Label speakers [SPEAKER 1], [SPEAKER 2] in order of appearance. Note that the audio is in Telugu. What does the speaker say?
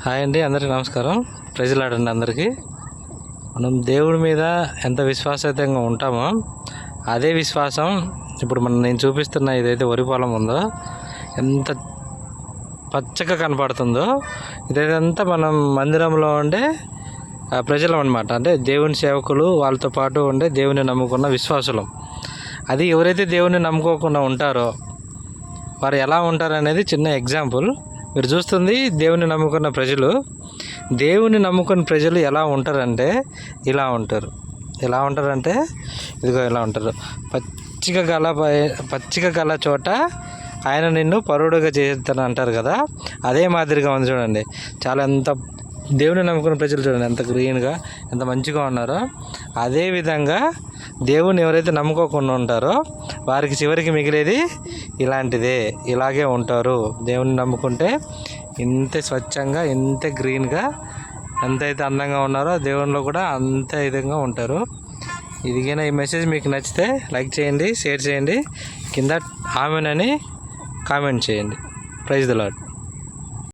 [SPEAKER 1] హాయ్ అండి, అందరికీ నమస్కారం. ప్రజలాడండి అందరికీ. మనం దేవుడి మీద ఎంత విశ్వాసంగా ఉంటామో అదే విశ్వాసం ఇప్పుడు నేను చూపిస్తున్న ఇదైతే వరి పొలం ఉందో ఎంత పచ్చగా కనపడుతుందో ఇదంతా మనం మందిరంలో ఉండే ప్రజలం అనమాట. అంటే దేవుని సేవకులు, వాళ్ళతో పాటు ఉండే దేవుని నమ్ముకున్న విశ్వాసులం. అది ఎవరైతే దేవుని నమ్ముకోకుండా ఉంటారో వారు ఎలా ఉంటారు అనేది చిన్న ఎగ్జాంపుల్. మీరు చూస్తుంది దేవుని నమ్ముకున్న ప్రజలు. దేవుని నమ్ముకున్న ప్రజలు ఎలా ఉంటారంటే ఇలా ఉంటారు. ఎలా ఉంటారంటే ఇదిగో ఇలా ఉంటారు. పచ్చిక గల చోట ఆయన నిన్ను పరుడుగా చేస్తాను అంటారు కదా, అదే మాదిరిగా ఉంది చూడండి. చాలా ఎంత దేవుని నమ్ముకున్న ప్రజలు చూడండి ఎంత గ్రీన్గా, ఎంత మంచిగా ఉన్నారో. అదేవిధంగా దేవుని ఎవరైతే నమ్ముకోకుండా ఉంటారో వారికి చివరికి మిగిలేది ఇలాంటిదే. ఇలాగే ఉంటారు. దేవుని నమ్ముకుంటే ఇంత స్వచ్ఛంగా, ఇంత గ్రీన్గా, ఎంతైతే అందంగా ఉన్నారో దేవునిలో కూడా అంతే విధంగా ఉంటారు. ఇదిగైనా ఈ మెసేజ్ మీకు నచ్చితే లైక్ చేయండి, షేర్ చేయండి, కింద ఆమెన్ అని కామెంట్ చేయండి. Praise the lord.